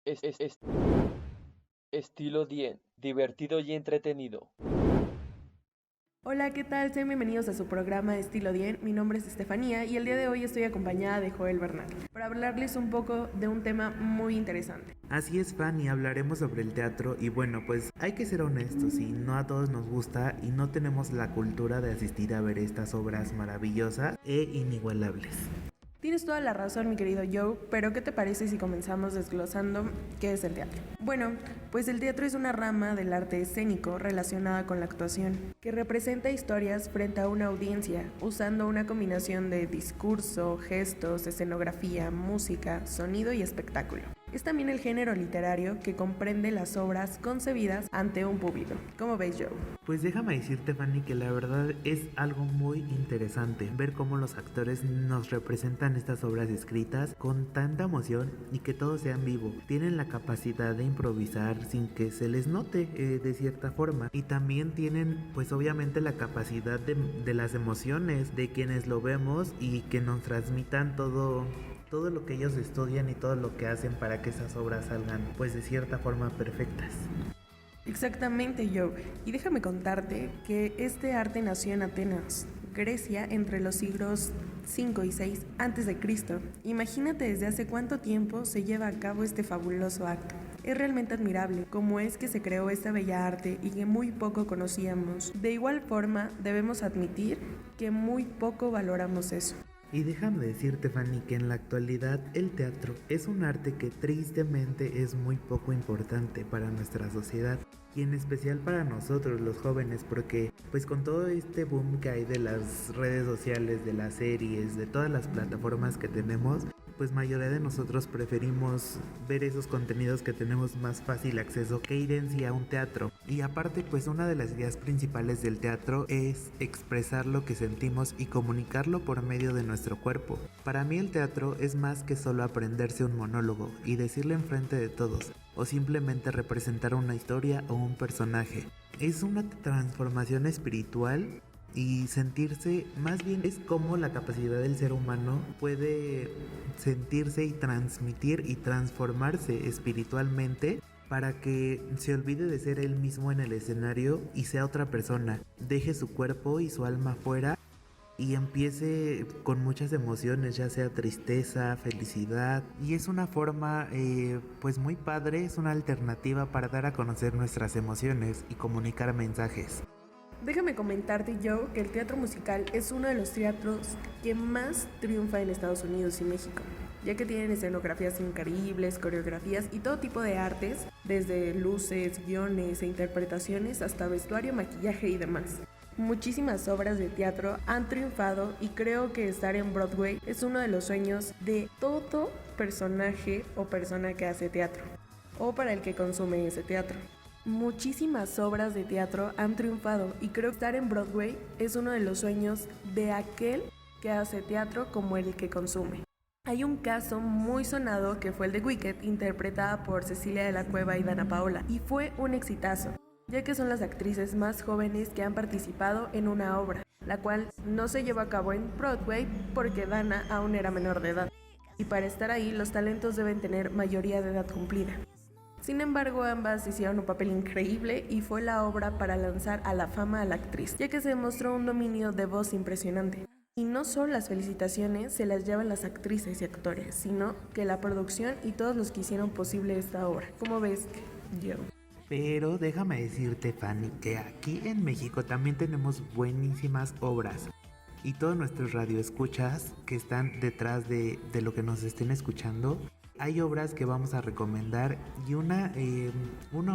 Es estilo 10, divertido y entretenido. Hola, ¿qué tal? Sean bienvenidos a su programa Estilo 10. Mi nombre es Estefanía y el día de hoy estoy acompañada de Joel Bernal para hablarles un poco de un tema muy interesante. Así es, Fanny, hablaremos sobre el teatro y bueno, pues hay que ser honestos y no a todos nos gusta y no tenemos la cultura de asistir a ver estas obras maravillosas e inigualables. Tienes toda la razón, mi querido Joe, pero ¿qué te parece si comenzamos desglosando qué es el teatro? Bueno, pues el teatro es una rama del arte escénico relacionada con la actuación, que representa historias frente a una audiencia, usando una combinación de discurso, gestos, escenografía, música, sonido y espectáculo. Es también el género literario que comprende las obras concebidas ante un público. ¿Cómo ves, Joe? Pues déjame decirte, Fanny, que la verdad es algo muy interesante ver cómo los actores nos representan estas obras escritas con tanta emoción y que todo sea en vivo. Tienen la capacidad de improvisar sin que se les note de cierta forma, y también tienen pues obviamente la capacidad de las emociones de quienes lo vemos y que nos transmitan todo lo que ellos estudian y todo lo que hacen para que esas obras salgan pues de cierta forma perfectas. Exactamente, Joe. Y déjame contarte que este arte nació en Atenas, Grecia, entre los siglos 5 y 6 antes de Cristo. Imagínate desde hace cuánto tiempo se lleva a cabo este fabuloso acto. Es realmente admirable cómo es que se creó esta bella arte y que muy poco conocíamos. De igual forma, debemos admitir que muy poco valoramos eso. Y déjame decirte, Fanny, que en la actualidad el teatro es un arte que tristemente es muy poco importante para nuestra sociedad y en especial para nosotros los jóvenes, porque pues con todo este boom que hay de las redes sociales, de las series, de todas las plataformas que tenemos, pues mayoría de nosotros preferimos ver esos contenidos que tenemos más fácil acceso que ir en sí a un teatro. Y aparte, pues una de las ideas principales del teatro es expresar lo que sentimos y comunicarlo por medio de nuestro cuerpo. Para mí el teatro es más que solo aprenderse un monólogo y decirlo enfrente de todos, o simplemente representar una historia o un personaje. Es una transformación espiritual y sentirse, más bien es como la capacidad del ser humano puede sentirse y transmitir y transformarse espiritualmente para que se olvide de ser él mismo en el escenario y sea otra persona, deje su cuerpo y su alma fuera y empiece con muchas emociones, ya sea tristeza, felicidad, y es una forma pues muy padre, es una alternativa para dar a conocer nuestras emociones y comunicar mensajes. Déjame comentarte, Joe, que el teatro musical es uno de los teatros que más triunfa en Estados Unidos y México, ya que tienen escenografías increíbles, coreografías y todo tipo de artes, desde luces, guiones e interpretaciones hasta vestuario, maquillaje y demás. Muchísimas obras de teatro han triunfado y creo que estar en Broadway es uno de los sueños de todo personaje o persona que hace teatro, o para el que consume ese teatro. Muchísimas obras de teatro han triunfado y creo que estar en Broadway es uno de los sueños de aquel que hace teatro como el que consume. Hay un caso muy sonado que fue el de Wicked, interpretada por Cecilia de la Cueva y Dana Paola, y fue un exitazo, ya que son las actrices más jóvenes que han participado en una obra, la cual no se llevó a cabo en Broadway porque Dana aún era menor de edad, y para estar ahí los talentos deben tener mayoría de edad cumplida. Sin embargo, ambas hicieron un papel increíble y fue la obra para lanzar a la fama a la actriz, ya que se demostró un dominio de voz impresionante. Y no solo las felicitaciones se las llevan las actrices y actores, sino que la producción y todos los que hicieron posible esta obra. ¿Cómo ves, Joe? Pero déjame decirte, Fanny, que aquí en México también tenemos buenísimas obras. Y todos nuestros radioescuchas que están detrás de lo que nos estén escuchando, hay obras que vamos a recomendar y una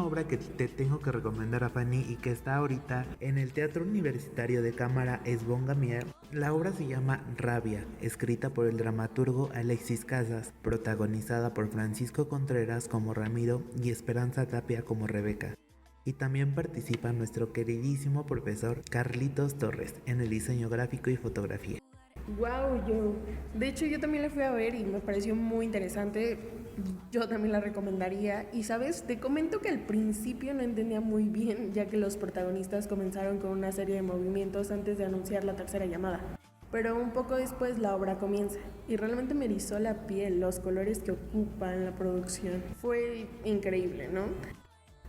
obra que te tengo que recomendar a Fanny y que está ahorita en el Teatro Universitario de Cámara es Bon Gamier. La obra se llama Rabia, escrita por el dramaturgo Alexis Casas, protagonizada por Francisco Contreras como Ramiro y Esperanza Tapia como Rebeca. Y también participa nuestro queridísimo profesor Carlitos Torres en el diseño gráfico y fotografía. Wow, Joe. De hecho, yo también la fui a ver y me pareció muy interesante. Yo también la recomendaría. Y sabes, te comento que al principio no entendía muy bien, ya que los protagonistas comenzaron con una serie de movimientos antes de anunciar la tercera llamada. Pero un poco después la obra comienza y realmente me erizó la piel, los colores que ocupan la producción. Fue increíble, ¿no?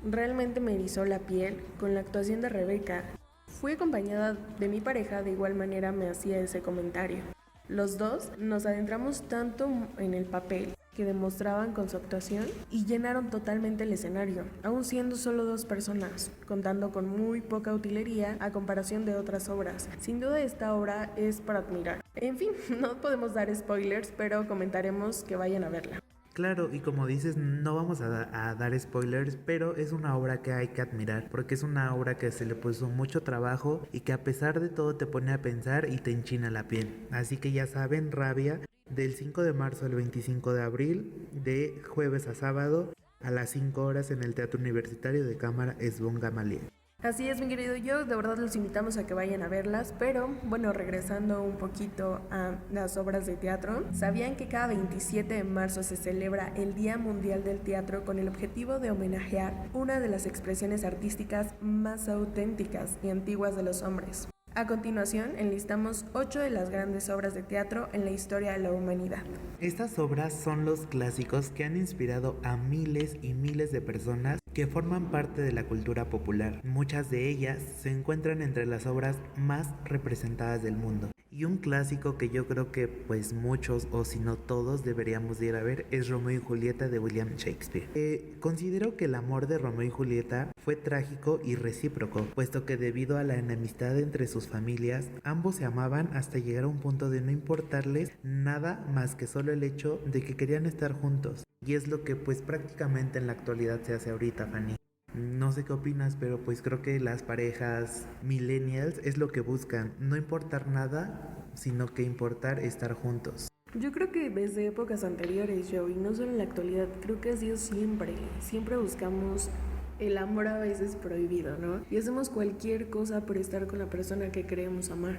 Realmente me erizó la piel con la actuación de Rebeca. Fui acompañada de mi pareja, de igual manera me hacía ese comentario. Los dos nos adentramos tanto en el papel que demostraban con su actuación y llenaron totalmente el escenario, aún siendo solo 2 personas, contando con muy poca utilería a comparación de otras obras. Sin duda esta obra es para admirar. En fin, no podemos dar spoilers, pero comentaremos que vayan a verla. Claro, y como dices, no vamos a dar spoilers, pero es una obra que hay que admirar, porque es una obra que se le puso mucho trabajo y que a pesar de todo te pone a pensar y te enchina la piel. Así que ya saben, Rabia, del 5 de marzo al 25 de abril, de jueves a sábado, a las 5 horas en el Teatro Universitario de Cámara Esbón Gamaliel. Así es, mi querido yo, de verdad los invitamos a que vayan a verlas, pero bueno, regresando un poquito a las obras de teatro, ¿sabían que cada 27 de marzo se celebra el Día Mundial del Teatro con el objetivo de homenajear una de las expresiones artísticas más auténticas y antiguas de los hombres? A continuación, enlistamos 8 de las grandes obras de teatro en la historia de la humanidad. Estas obras son los clásicos que han inspirado a miles y miles de personas que forman parte de la cultura popular. Muchas de ellas se encuentran entre las obras más representadas del mundo. Y un clásico que yo creo que pues muchos o si no todos deberíamos de ir a ver es Romeo y Julieta de William Shakespeare. Considero que el amor de Romeo y Julieta fue trágico y recíproco, puesto que debido a la enemistad entre sus familias, ambos se amaban hasta llegar a un punto de no importarles nada más que solo el hecho de que querían estar juntos. Y es lo que pues prácticamente en la actualidad se hace ahorita, Fanny. No sé qué opinas, pero pues creo que las parejas millennials es lo que buscan, no importar nada, sino que importar estar juntos. Yo creo que desde épocas anteriores, Joe, y no solo en la actualidad, creo que ha sido siempre buscamos el amor a veces prohibido, ¿no? Y hacemos cualquier cosa por estar con la persona que creemos amar.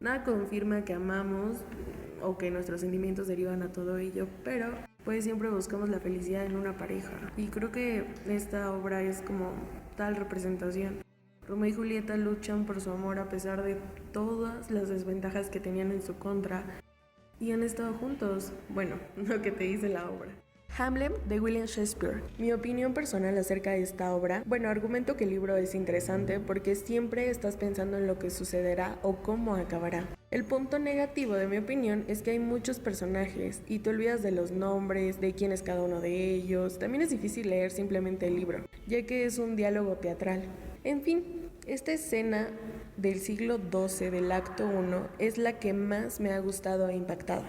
Nada confirma que amamos o que nuestros sentimientos derivan a todo ello, pero pues siempre buscamos la felicidad en una pareja. Y creo que esta obra es como tal representación. Romeo y Julieta luchan por su amor a pesar de todas las desventajas que tenían en su contra y han estado juntos. Bueno, lo que te dice la obra. Hamlet de William Shakespeare. Mi opinión personal acerca de esta obra, bueno, argumento que el libro es interesante porque siempre estás pensando en lo que sucederá o cómo acabará. El punto negativo de mi opinión es que hay muchos personajes y te olvidas de los nombres, de quién es cada uno de ellos. También es difícil leer simplemente el libro, ya que es un diálogo teatral. En fin, esta escena del siglo XII del acto 1 es la que más me ha gustado e impactado.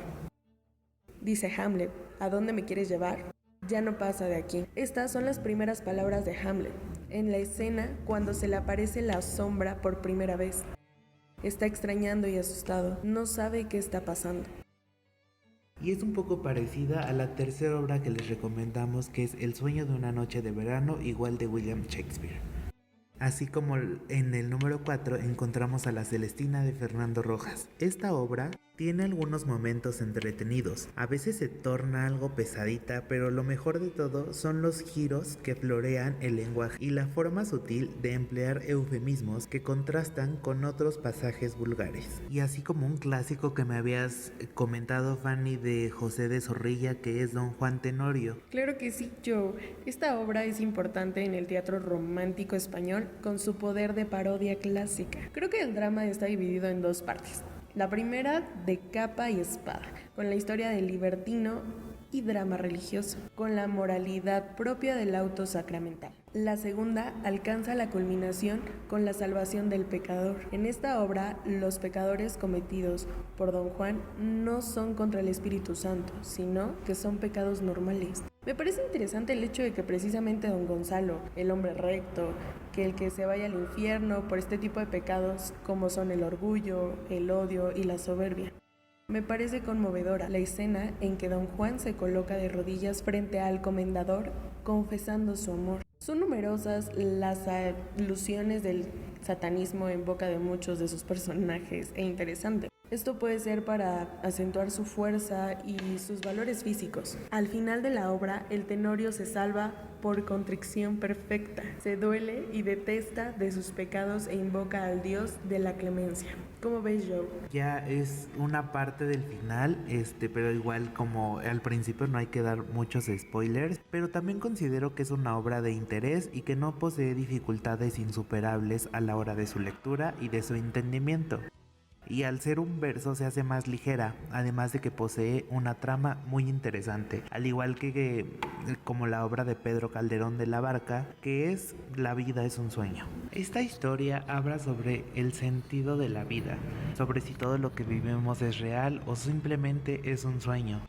Dice Hamlet, ¿a dónde me quieres llevar? Ya no pasa de aquí. Estas son las primeras palabras de Hamlet, en la escena cuando se le aparece la sombra por primera vez. Está extrañando y asustado, no sabe qué está pasando. Y es un poco parecida a la tercera obra que les recomendamos, que es El sueño de una noche de verano, igual de William Shakespeare. Así como en el número 4 encontramos a La Celestina de Fernando Rojas. Esta obra tiene algunos momentos entretenidos, a veces se torna algo pesadita, pero lo mejor de todo son los giros que florean el lenguaje y la forma sutil de emplear eufemismos que contrastan con otros pasajes vulgares. Y así como un clásico que me habías comentado, Fanny, de José de Zorrilla, que es Don Juan Tenorio. Claro que sí, Joe. Esta obra es importante en el teatro romántico español con su poder de parodia clásica. Creo que el drama está dividido en 2 partes. La primera, de capa y espada, con la historia del libertino y drama religioso, con la moralidad propia del auto sacramental. La segunda alcanza la culminación con la salvación del pecador. En esta obra, los pecadores cometidos por Don Juan no son contra el Espíritu Santo, sino que son pecados normales. Me parece interesante el hecho de que precisamente Don Gonzalo, el hombre recto, que el que se vaya al infierno por este tipo de pecados como son el orgullo, el odio y la soberbia. Me parece conmovedora la escena en que Don Juan se coloca de rodillas frente al comendador confesando su amor. Son numerosas las alusiones del satanismo en boca de muchos de sus personajes e interesante. Esto puede ser para acentuar su fuerza y sus valores físicos. Al final de la obra, el Tenorio se salva por contrición perfecta. Se duele y detesta de sus pecados e invoca al dios de la clemencia. ¿Cómo ves, Joe? Ya es una parte del final, pero igual como al principio no hay que dar muchos spoilers, pero también considero que es una obra de interés y que no posee dificultades insuperables a la hora de su lectura y de su entendimiento. Y al ser un verso se hace más ligera, además de que posee una trama muy interesante, al igual que como la obra de Pedro Calderón de la Barca, que es La vida es un sueño. Esta historia habla sobre el sentido de la vida, sobre si todo lo que vivimos es real o simplemente es un sueño.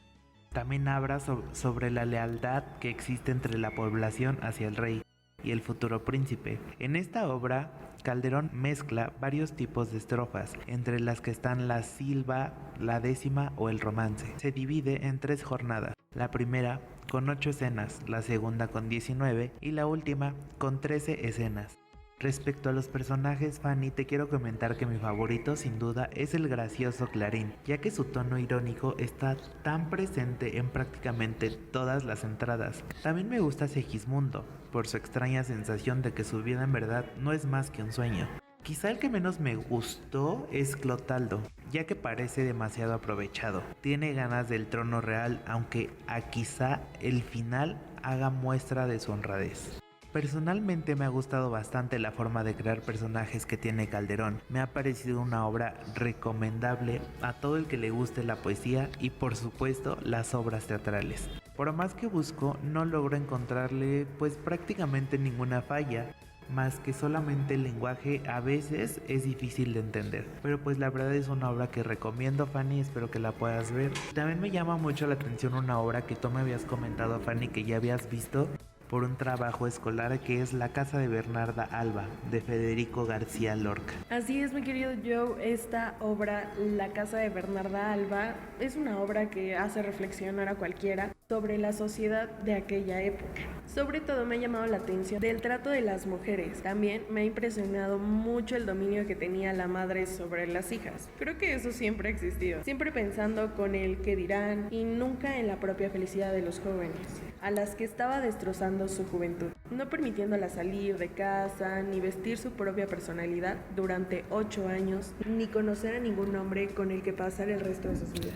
También habla sobre la lealtad que existe entre la población hacia el rey y el futuro príncipe. En esta obra, Calderón mezcla varios tipos de estrofas, entre las que están la silva, la décima o el romance. Se divide en 3 jornadas, la primera con 8 escenas, la segunda con 19 y la última con 13 escenas. Respecto a los personajes, Fanny, te quiero comentar que mi favorito sin duda es el gracioso Clarín, ya que su tono irónico está tan presente en prácticamente todas las entradas. También me gusta Segismundo, por su extraña sensación de que su vida en verdad no es más que un sueño. Quizá el que menos me gustó es Clotaldo, ya que parece demasiado aprovechado. Tiene ganas del trono real, aunque a quizá el final haga muestra de su honradez. Personalmente me ha gustado bastante la forma de crear personajes que tiene Calderón. Me ha parecido una obra recomendable a todo el que le guste la poesía y por supuesto las obras teatrales. Por más que busco, no logro encontrarle pues prácticamente ninguna falla, más que solamente el lenguaje a veces es difícil de entender. Pero pues la verdad es una obra que recomiendo, Fanny, espero que la puedas ver. También me llama mucho la atención una obra que tú me habías comentado, Fanny, que ya habías visto por un trabajo escolar, que es La casa de Bernarda Alba, de Federico García Lorca. Así es, mi querido Joe, esta obra, La casa de Bernarda Alba, es una obra que hace reflexionar a cualquiera sobre la sociedad de aquella época. Sobre todo me ha llamado la atención del trato de las mujeres. También me ha impresionado mucho el dominio que tenía la madre sobre las hijas. Creo que eso siempre ha existido, siempre pensando con el qué dirán y nunca en la propia felicidad de los jóvenes, a las que estaba destrozando su juventud, no permitiéndolas salir de casa, ni vestir su propia personalidad durante 8 años, ni conocer a ningún hombre con el que pasar el resto de sus vidas.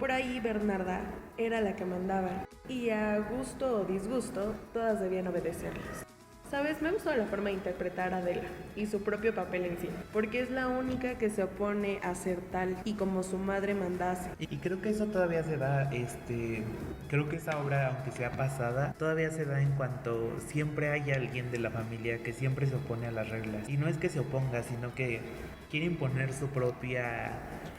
Por ahí Bernarda era la que mandaba, y a gusto o disgusto, todas debían obedecerles. ¿Sabes? Me gustó la forma de interpretar a Adela y su propio papel en sí, porque es la única que se opone a ser tal y como su madre mandase. Y creo que eso todavía se da, creo que esa obra, aunque sea pasada, todavía se da en cuanto siempre hay alguien de la familia que siempre se opone a las reglas. Y no es que se oponga, sino que quiere imponer su propia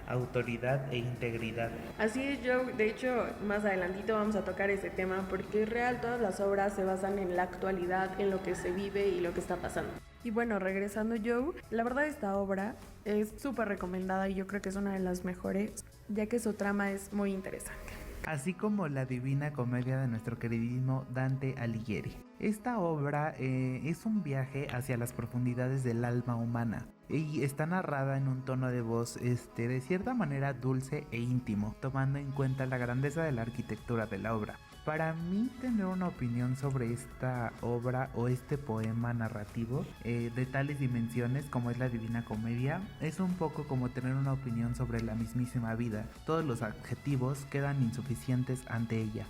autoridad e integridad. Así es, Joe. De hecho, más adelantito vamos a tocar ese tema porque es real, todas las obras se basan en la actualidad, en lo que se vive y lo que está pasando. Y bueno, regresando, Joe, la verdad esta obra es súper recomendada y yo creo que es una de las mejores, ya que su trama es muy interesante. Así como la Divina Comedia de nuestro queridísimo Dante Alighieri. Esta obra es un viaje hacia las profundidades del alma humana y está narrada en un tono de voz de cierta manera dulce e íntimo, tomando en cuenta la grandeza de la arquitectura de la obra. Para mí, tener una opinión sobre esta obra o este poema narrativo de tales dimensiones como es la Divina Comedia es un poco como tener una opinión sobre la mismísima vida. Todos los adjetivos quedan insuficientes ante ella.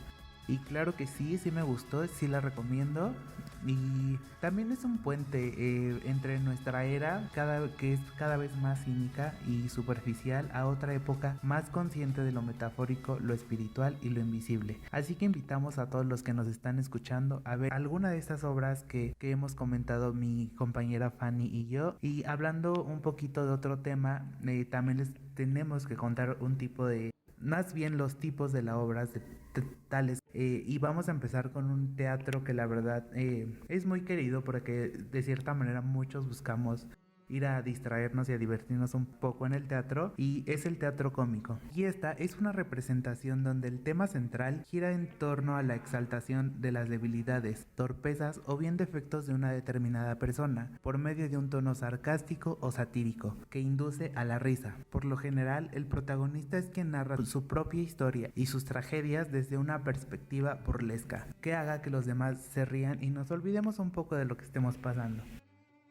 Y claro que sí me gustó, sí la recomiendo. Y también es un puente entre nuestra era, que es cada vez más cínica y superficial, a otra época más consciente de lo metafórico, lo espiritual y lo invisible. Así que invitamos a todos los que nos están escuchando a ver alguna de estas obras que hemos comentado mi compañera Fanny y yo. Y hablando un poquito de otro tema, también les tenemos que contar un tipo de... más bien los tipos de las obras tales, y vamos a empezar con un teatro que la verdad es muy querido porque de cierta manera muchos buscamos ir a distraernos y a divertirnos un poco en el teatro, y es el teatro cómico. Y esta es una representación donde el tema central gira en torno a la exaltación de las debilidades, torpezas o bien defectos de una determinada persona, por medio de un tono sarcástico o satírico, que induce a la risa. Por lo general, el protagonista es quien narra su propia historia y sus tragedias desde una perspectiva burlesca, que haga que los demás se rían y nos olvidemos un poco de lo que estemos pasando.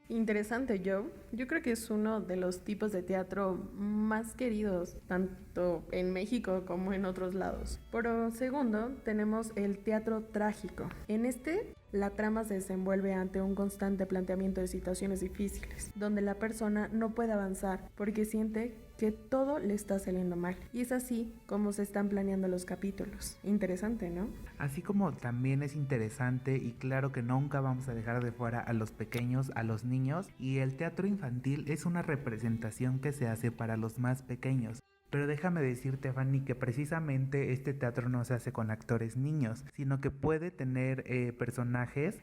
Interesante, Joe. Yo creo que es uno de los tipos de teatro más queridos, tanto en México como en otros lados. Por segundo, tenemos el teatro trágico. En este, la trama se desenvuelve ante un constante planteamiento de situaciones difíciles, donde la persona no puede avanzar porque siente que todo le está saliendo mal. Y es así como se están planeando los capítulos. Interesante, ¿no? Así como también es interesante y claro que nunca vamos a dejar de fuera a los pequeños, a los niños, y el teatro infantil es una representación que se hace para los más pequeños. Pero déjame decirte, Fanny, que precisamente este teatro no se hace con actores niños, sino que puede tener personajes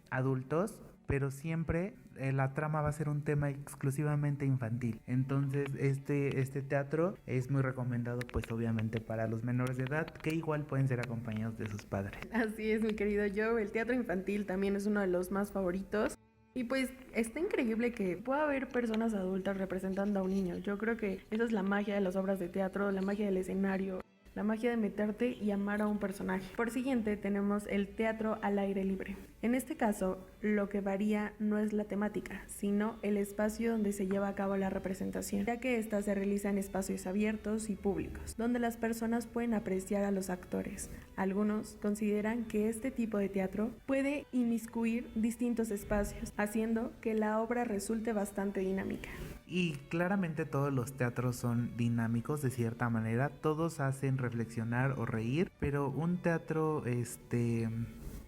adultos, pero siempre la trama va a ser un tema exclusivamente infantil. Entonces este teatro es muy recomendado, pues obviamente para los menores de edad, que igual pueden ser acompañados de sus padres. Así es, mi querido Joe. El teatro infantil también es uno de los más favoritos. Y pues está increíble que pueda haber personas adultas representando a un niño. Yo creo que esa es la magia de las obras de teatro, la magia del escenario, la magia de meterte y amar a un personaje. Por siguiente tenemos el teatro al aire libre. En este caso, lo que varía no es la temática, sino el espacio donde se lleva a cabo la representación, ya que ésta se realiza en espacios abiertos y públicos, donde las personas pueden apreciar a los actores. Algunos consideran que este tipo de teatro puede inmiscuir distintos espacios, haciendo que la obra resulte bastante dinámica. Y claramente todos los teatros son dinámicos de cierta manera, todos hacen reflexionar o reír, pero un teatro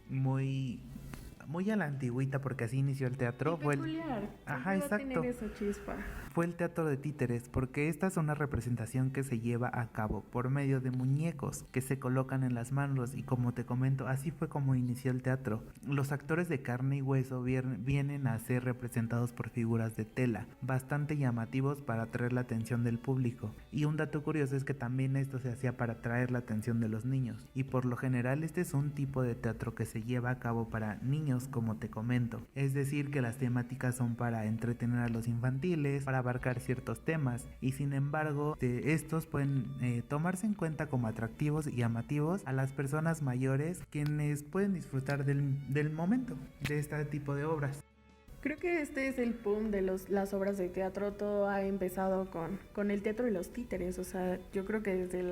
muy a la antigüita, porque así inició el teatro. Fue peculiar. Ajá, exacto. Esa chispa. Fue el teatro de títeres, porque esta es una representación que se lleva a cabo por medio de muñecos que se colocan en las manos, y como te comento, así fue como inició el teatro. Los actores de carne y hueso vienen a ser representados por figuras de tela, bastante llamativos para atraer la atención del público. Y un dato curioso es que también esto se hacía para atraer la atención de los niños, y por lo general este es un tipo de teatro que se lleva a cabo para niños, como te comento. Es decir, que las temáticas son para entretener a los infantiles, para abarcar ciertos temas, y sin embargo estos pueden tomarse en cuenta como atractivos y llamativos a las personas mayores, quienes pueden disfrutar del momento de este tipo de obras. Creo que este es el boom de las obras de teatro. Todo ha empezado con el teatro y los títeres. O sea, yo creo que desde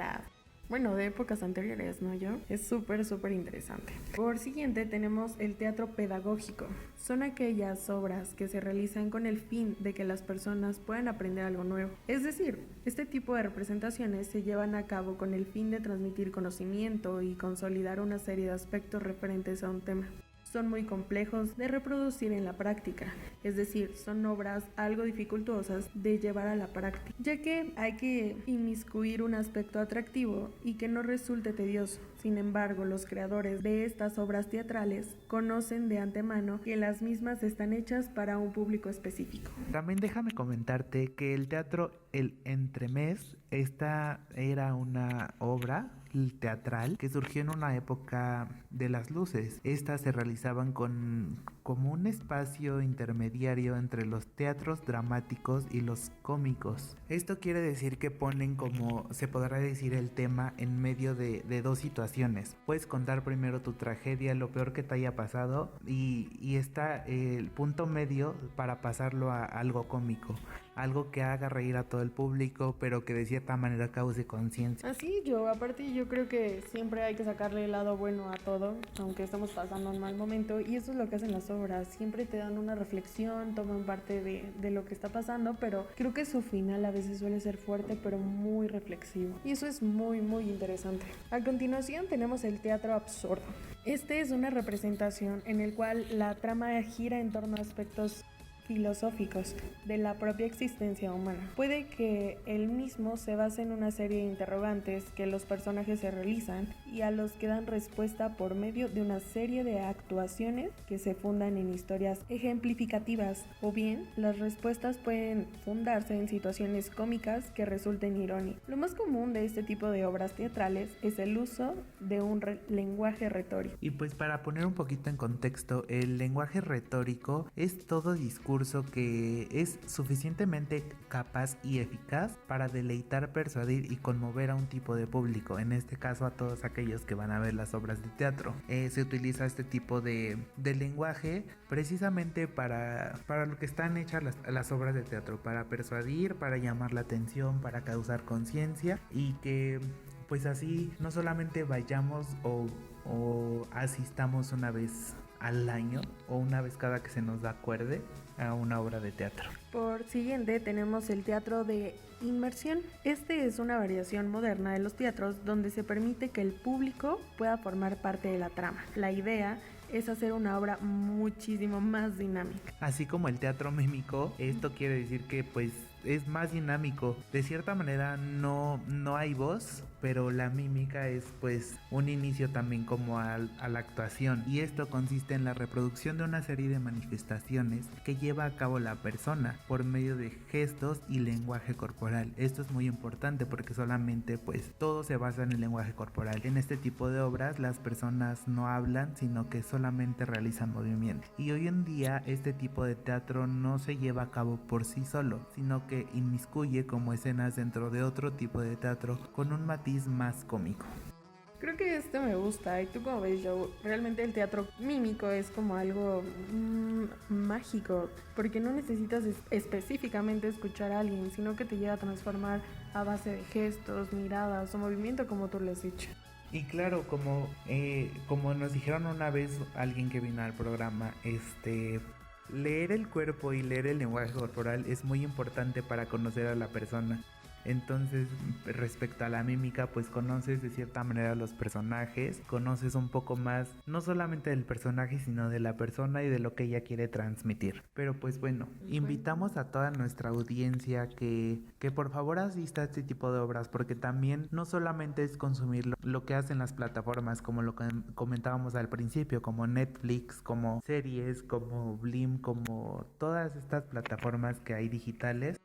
de épocas anteriores, ¿no? Es súper interesante. Por siguiente tenemos el teatro pedagógico. Son aquellas obras que se realizan con el fin de que las personas puedan aprender algo nuevo. Es decir, este tipo de representaciones se llevan a cabo con el fin de transmitir conocimiento y consolidar una serie de aspectos referentes a un tema. Son muy complejos de reproducir en la práctica, es decir, son obras algo dificultosas de llevar a la práctica, ya que hay que inmiscuir un aspecto atractivo y que no resulte tedioso. Sin embargo, los creadores de estas obras teatrales conocen de antemano que las mismas están hechas para un público específico. También déjame comentarte que el teatro El Entremés, esta era una obra teatral que surgió en una época de las luces. Estas se realizaban como un espacio intermediario entre los teatros dramáticos y los cómicos. Esto quiere decir que ponen, como se podrá decir, el tema en medio de dos situaciones. Puedes contar primero tu tragedia, lo peor que te haya pasado, y está el punto medio para pasarlo a algo cómico, algo que haga reír a todo el público, pero que de cierta manera cause conciencia. Así aparte yo creo que siempre hay que sacarle el lado bueno a todo, aunque estamos pasando un mal momento, y eso es lo que hacen las obras. Siempre te dan una reflexión, toman parte de lo que está pasando, pero creo que su final a veces suele ser fuerte, pero muy reflexivo, y eso es muy interesante. A continuación tenemos el teatro absurdo. Este es una representación en el cual la trama gira en torno a aspectos filosóficos de la propia existencia humana. Puede que el mismo se base en una serie de interrogantes que los personajes se realizan y a los que dan respuesta por medio de una serie de actuaciones que se fundan en historias ejemplificativas, o bien las respuestas pueden fundarse en situaciones cómicas que resulten irónicas. Lo más común de este tipo de obras teatrales es el uso de un lenguaje retórico. Y pues para poner un poquito en contexto, el lenguaje retórico es todo discurso que es suficientemente capaz y eficaz para deleitar, persuadir y conmover a un tipo de público, en este caso a todos aquellos que van a ver las obras de teatro. Se utiliza este tipo de lenguaje precisamente para lo que están hechas las obras de teatro, para persuadir, para llamar la atención, para causar conciencia y que pues así no solamente vayamos o asistamos una vez al año o una vez cada que se nos da acuerde a una obra de teatro. Por siguiente tenemos el teatro de inmersión. Este es una variación moderna de los teatros donde se permite que el público pueda formar parte de la trama. La idea es hacer una obra muchísimo más dinámica. Así como el teatro mímico, esto quiere decir que pues es más dinámico. De cierta manera no hay voz, pero la mímica es pues un inicio también como a la actuación, y esto consiste en la reproducción de una serie de manifestaciones que lleva a cabo la persona por medio de gestos y lenguaje corporal. Esto es muy importante porque solamente pues todo se basa en el lenguaje corporal. En este tipo de obras las personas no hablan, sino que solamente realizan movimientos, y hoy en día este tipo de teatro no se lleva a cabo por sí solo, sino que inmiscuye como escenas dentro de otro tipo de teatro con un matiz más cómico. Creo que este me gusta. ¿Y tú cómo ves, Joe? Realmente el teatro mímico es como algo mágico, porque no necesitas específicamente escuchar a alguien, sino que te llega a transformar a base de gestos, miradas o movimiento, como tú le has dicho. Y claro, como nos dijeron una vez alguien que vino al programa, leer el cuerpo y leer el lenguaje corporal es muy importante para conocer a la persona. Entonces, respecto a la mímica, pues conoces de cierta manera a los personajes, conoces un poco más, no solamente del personaje, sino de la persona y de lo que ella quiere transmitir. Pero pues bueno, invitamos a toda nuestra audiencia que por favor asista a este tipo de obras, porque también no solamente es consumir lo que hacen las plataformas, como lo que comentábamos al principio, como Netflix, como series, como Blim, como todas estas plataformas que hay digitales.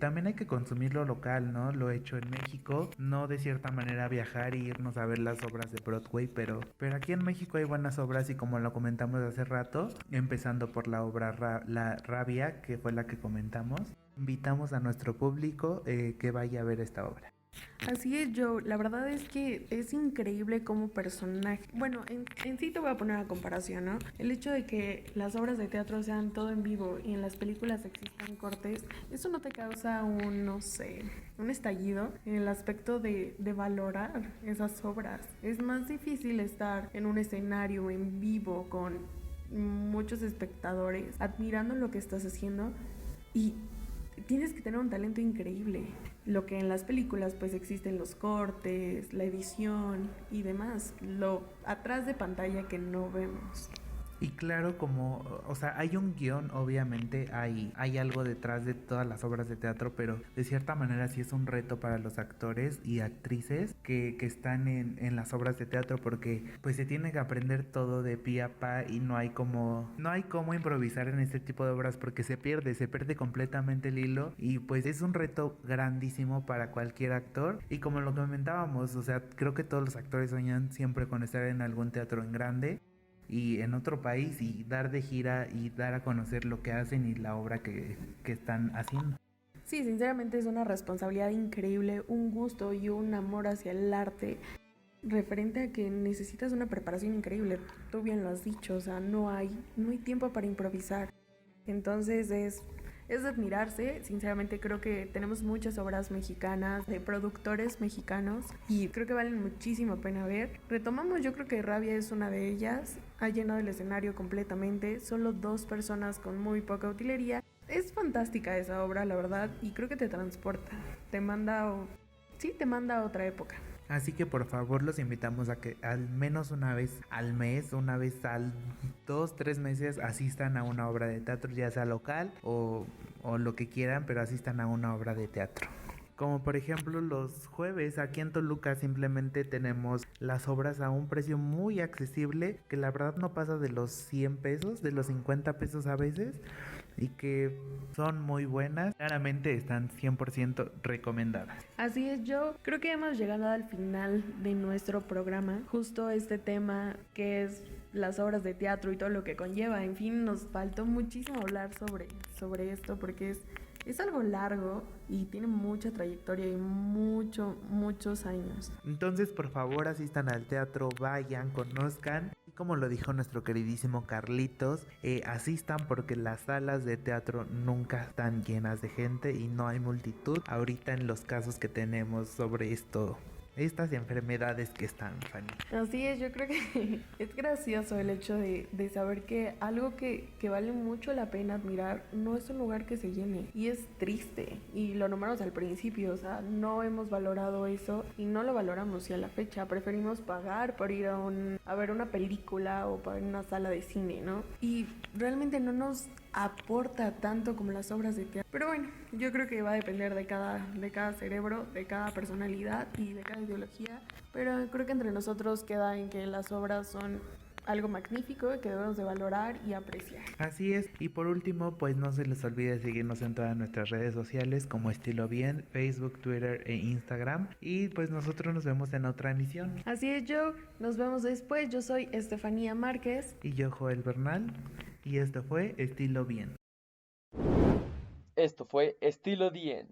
También hay que consumir lo local, ¿no? Lo hecho en México, no de cierta manera viajar e irnos a ver las obras de Broadway, pero aquí en México hay buenas obras, y como lo comentamos hace rato, empezando por la obra La Rabia, que fue la que comentamos, invitamos a nuestro público que vaya a ver esta obra. Así es, Joe. La verdad es que es increíble como personaje. Bueno, en sí te voy a poner a comparación, ¿no? El hecho de que las obras de teatro sean todo en vivo y en las películas existan cortes, eso no te causa un estallido en el aspecto de valorar esas obras. Es más difícil estar en un escenario en vivo con muchos espectadores admirando lo que estás haciendo, y tienes que tener un talento increíble. Lo que en las películas pues existen los cortes, la edición y demás, lo atrás de pantalla que no vemos. Y claro, hay un guión, obviamente hay algo detrás de todas las obras de teatro, pero de cierta manera sí es un reto para los actores y actrices que están en las obras de teatro, porque pues se tiene que aprender todo de pie a pa, y no hay cómo improvisar en este tipo de obras, porque se pierde completamente el hilo, y pues es un reto grandísimo para cualquier actor. Y como lo comentábamos, creo que todos los actores sueñan siempre con estar en algún teatro en grande y en otro país, y dar de gira y dar a conocer lo que hacen y la obra que están haciendo. Sí, sinceramente es una responsabilidad increíble, un gusto y un amor hacia el arte, referente a que necesitas una preparación increíble. Tú bien lo has dicho, no hay tiempo para improvisar. Entonces es de admirarse. Sinceramente creo que tenemos muchas obras mexicanas, de productores mexicanos, y creo que valen muchísimo pena ver. Retomamos, yo creo que Rabia es una de ellas. Ha llenado el escenario completamente, solo 2 personas con muy poca utilería. Es fantástica esa obra, la verdad, y creo que te transporta, te manda a otra época. Así que por favor los invitamos a que al menos una vez al mes, una vez al 2, 3 meses asistan a una obra de teatro, ya sea local o lo que quieran, pero asistan a una obra de teatro. Como por ejemplo los jueves aquí en Toluca simplemente tenemos las obras a un precio muy accesible, que la verdad no pasa de los 100 pesos, de los 50 pesos a veces, y que son muy buenas. Claramente están 100% recomendadas. Así es, yo creo que hemos llegado al final de nuestro programa, justo este tema que es las obras de teatro y todo lo que conlleva. En fin, nos faltó muchísimo hablar sobre esto porque es algo largo y tiene mucha trayectoria y muchos años. Entonces por favor asistan al teatro, vayan, conozcan. Y como lo dijo nuestro queridísimo Carlitos, asistan porque las salas de teatro nunca están llenas de gente y no hay multitud ahorita en los casos que tenemos sobre estas enfermedades que están, Fanny. Así es, yo creo que es gracioso el hecho de saber que algo que vale mucho la pena admirar no es un lugar que se llene, y es triste, y lo nombramos al principio, o sea, no hemos valorado eso y no lo valoramos, y a la fecha preferimos pagar por ir a ver una película o para ir a una sala de cine, ¿no? Y realmente no nos aporta tanto como las obras de teatro. Pero bueno, yo creo que va a depender de cada cerebro, de cada personalidad y de cada ideología. Pero creo que entre nosotros queda en que las obras son algo magnífico que debemos de valorar y apreciar. Así es, y por último, pues no se les olvide seguirnos en todas nuestras redes sociales como Estilo Bien, Facebook, Twitter e Instagram. Y pues nosotros nos vemos en otra emisión. Así es, Joe, nos vemos después. Yo soy Estefanía Márquez. Y yo, Joel Bernal. Y esto fue Estilo Bien. Esto fue Estilo Bien.